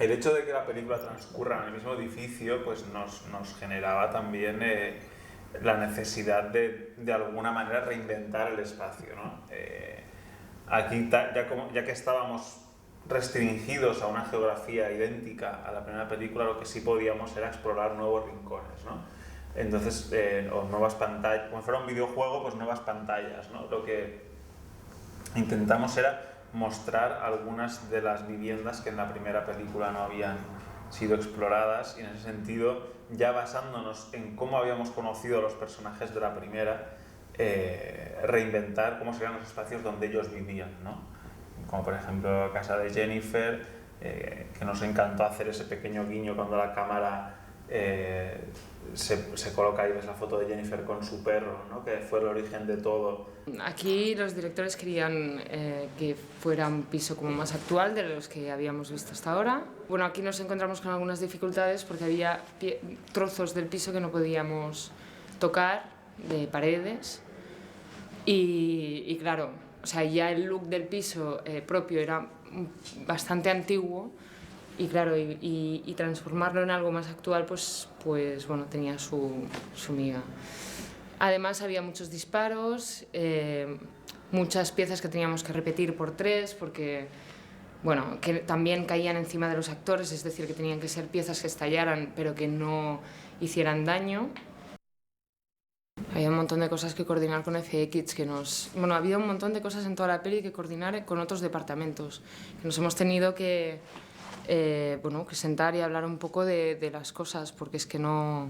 El hecho de que la película transcurra en el mismo edificio pues nos generaba también la necesidad de alguna manera reinventar el espacio, ¿no? Aquí, ya que estábamos restringidos a una geografía idéntica a la primera película, lo que sí podíamos era explorar nuevos rincones, ¿no? Entonces, o nuevas pantallas, como si fuera un videojuego, pues nuevas pantallas, ¿no? Lo que intentamos era mostrar algunas de las viviendas que en la primera película no habían sido exploradas, y en ese sentido, ya basándonos en cómo habíamos conocido a los personajes de la primera, reinventar cómo serían los espacios donde ellos vivían, ¿no? Como por ejemplo la casa de Jennifer, que nos encantó hacer ese pequeño guiño cuando la cámara se coloca y ves la foto de Jennifer con su perro, ¿no? Que fue el origen de todo. Aquí los directores querían que fuera un piso como más actual de los que habíamos visto hasta ahora. Bueno, aquí nos encontramos con algunas dificultades porque había trozos del piso que no podíamos tocar, de paredes, y claro, o sea, ya el look del piso propio era bastante antiguo, y claro, y transformarlo en algo más actual, pues bueno, tenía su miga. Además había muchos disparos, muchas piezas que teníamos que repetir por 3, porque bueno, que también caían encima de los actores, es decir, que tenían que ser piezas que estallaran pero que no hicieran daño. Había un montón de cosas que coordinar con FX, bueno, había un montón de cosas en toda la peli que coordinar con otros departamentos, que nos hemos tenido que sentar y hablar un poco de las cosas, porque es que no...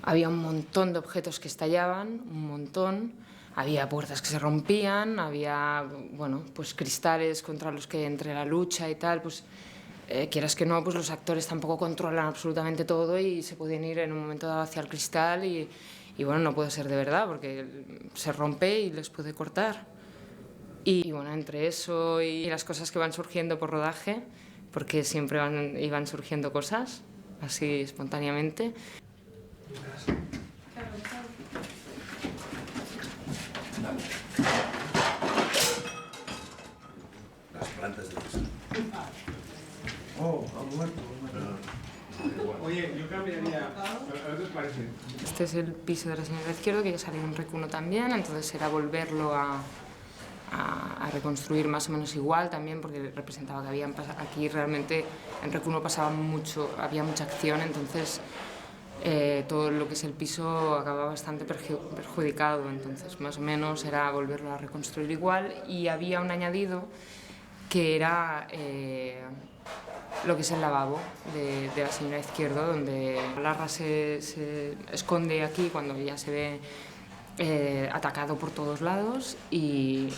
Había un montón de objetos que estallaban, un montón. Había puertas que se rompían, había, bueno, pues cristales contra los que entre la lucha y tal, pues quieras que no, pues los actores tampoco controlan absolutamente todo y se pueden ir en un momento dado hacia el cristal y bueno, no puede ser de verdad porque se rompe y les puede cortar. Y bueno, entre eso y las cosas que van surgiendo por rodaje, porque siempre iban surgiendo cosas así espontáneamente. Las plantas de piso. Oh, ha muerto. Oye, yo cambiaría. ¿A qué os parece? Este es el piso de la señora Izquierdo, que ya salió en Recuno también, entonces era volverlo a reconstruir más o menos igual también, porque representaba que aquí realmente en Recuno había mucha acción, entonces todo lo que es el piso acababa bastante perjudicado, entonces más o menos era volverlo a reconstruir igual. Y había un añadido que era lo que es el lavabo de la señora Izquierdo, donde Larra se esconde aquí cuando ya se ve atacado por todos lados y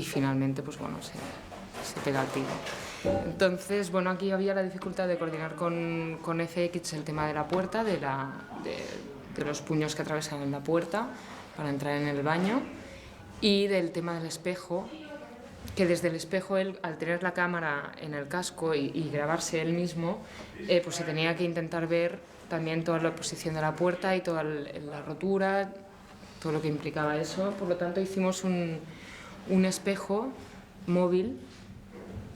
finalmente pues bueno, se pega el tiro. Entonces, bueno, aquí había la dificultad de coordinar con FX el tema de la puerta, de los puños que atravesan la puerta para entrar en el baño, y del tema del espejo, que desde el espejo él, al tener la cámara en el casco y grabarse él mismo, pues se tenía que intentar ver también toda la posición de la puerta y toda la rotura, todo lo que implicaba eso. Por lo tanto, hicimos un espejo móvil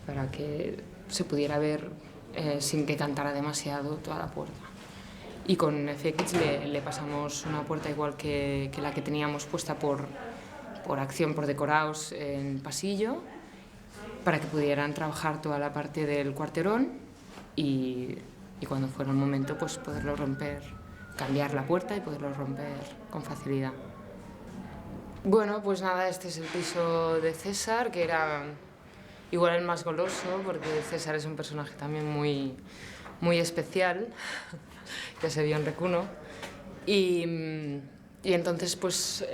para que se pudiera ver sin que cantara demasiado toda la puerta. Y con FX le pasamos una puerta igual que la que teníamos puesta por acción, por decorados en pasillo, para que pudieran trabajar toda la parte del cuarterón y cuando fuera el momento pues poderlo romper, cambiar la puerta y poderlo romper con facilidad. Bueno, pues nada, este es el piso de César, que era igual el más goloso, porque César es un personaje también muy, muy especial, ya se vio en Recuno. Y entonces, pues,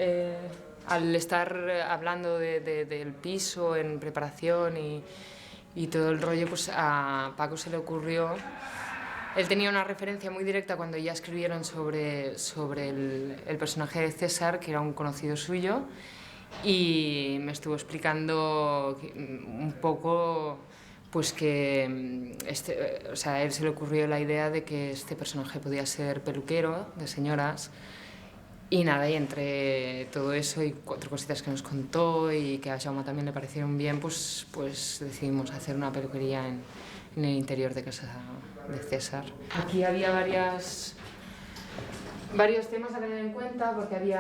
al estar hablando del piso en preparación y todo el rollo, pues a Paco se le ocurrió... Él tenía una referencia muy directa cuando ya escribieron sobre el personaje de César, que era un conocido suyo, y me estuvo explicando un poco pues que a él se le ocurrió la idea de que este personaje podía ser peluquero de señoras, y nada, y entre todo eso y 4 cositas que nos contó y que a Jaume también le parecieron bien, pues decidimos hacer una peluquería en el interior de casa de César. Aquí había varios temas a tener en cuenta porque hay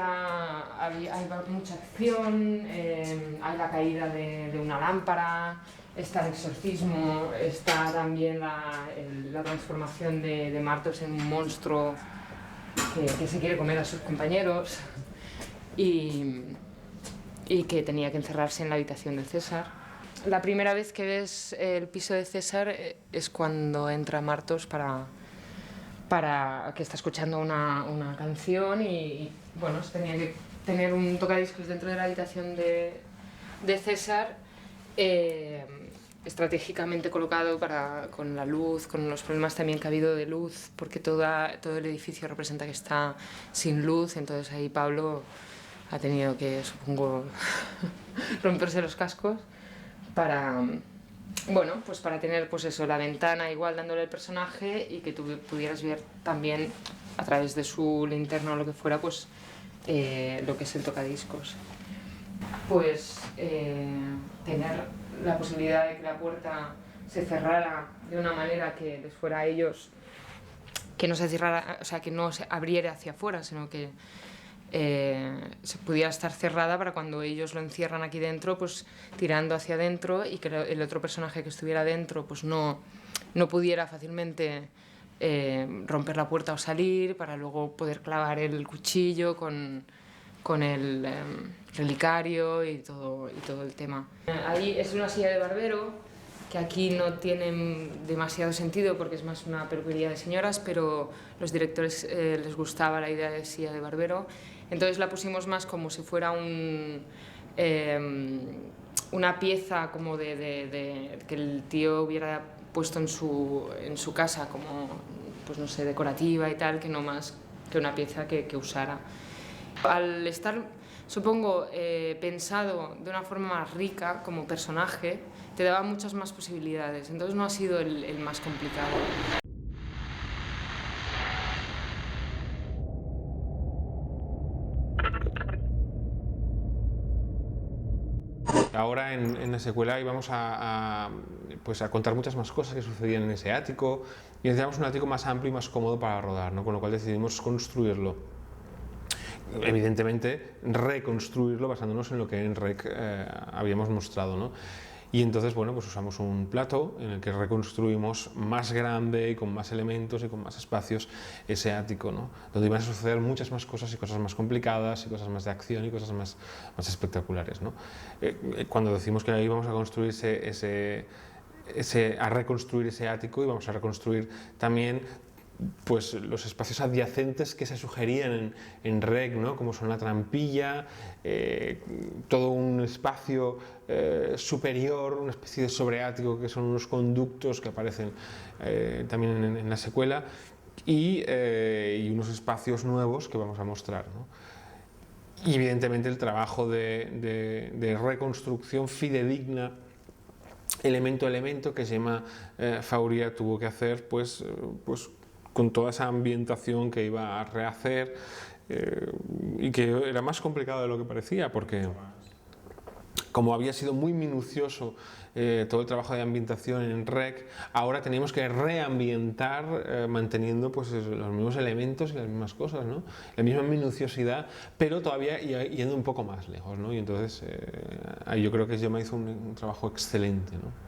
mucha acción, hay la caída de una lámpara, está el exorcismo, está también la transformación de Martos en un monstruo que se quiere comer a sus compañeros y que tenía que encerrarse en la habitación de César. La primera vez que ves el piso de César es cuando entra Martos para que está escuchando una canción y bueno, tenía que tener un tocadiscos dentro de la habitación de César, estratégicamente colocado con la luz, con los problemas también que ha habido de luz, porque todo el edificio representa que está sin luz, entonces ahí Pablo ha tenido que, supongo, romperse los cascos para tener pues eso, la ventana igual dándole al personaje y que tú pudieras ver también a través de su linterna o lo que fuera, pues lo que es el tocadiscos. Pues tener la posibilidad de que la puerta se cerrara de una manera que les fuera a ellos, que no se cerrara, o sea, que no se abriera hacia afuera, sino que se pudiera estar cerrada para cuando ellos lo encierran aquí dentro, pues tirando hacia adentro y que el otro personaje que estuviera dentro pues no pudiera fácilmente romper la puerta o salir para luego poder clavar el cuchillo con el relicario y todo el tema. Ahí es una silla de barbero, que aquí no tiene demasiado sentido porque es más una peluquería de señoras, pero los directores les gustaba la idea de silla de barbero, entonces la pusimos más como si fuera una pieza como que el tío hubiera puesto en su casa como, pues no sé, decorativa y tal, que no más que una pieza que usara. Al estar, supongo, pensado de una forma más rica como personaje, te daba muchas más posibilidades, entonces no ha sido el más complicado. Ahora en la secuela íbamos a contar muchas más cosas que sucedían en ese ático y necesitábamos un ático más amplio y más cómodo para rodar, ¿no? Con lo cual decidimos construirlo. Evidentemente, reconstruirlo basándonos en lo que en REC habíamos mostrado, ¿no? Y entonces, bueno, pues usamos un plató en el que reconstruimos más grande y con más elementos y con más espacios ese ático, ¿no? Donde iban a suceder muchas más cosas y cosas más complicadas y cosas más de acción y cosas más espectaculares, ¿no? Cuando decimos que íbamos a construir a reconstruir ese ático, íbamos a reconstruir también pues los espacios adyacentes que se sugerían en REC, ¿no? Como son la trampilla, todo un espacio superior, una especie de sobreático que son unos conductos que aparecen también en la secuela y unos espacios nuevos que vamos a mostrar, ¿no? Y evidentemente el trabajo de reconstrucción fidedigna elemento a elemento que Gemma Fauria tuvo que hacer pues con toda esa ambientación que iba a rehacer y que era más complicado de lo que parecía porque como había sido muy minucioso todo el trabajo de ambientación en REC, ahora teníamos que reambientar manteniendo pues los mismos elementos y las mismas cosas, ¿no? La misma minuciosidad, pero todavía yendo un poco más lejos, ¿no? Y entonces ahí yo creo que Gemma hizo un trabajo excelente, ¿no?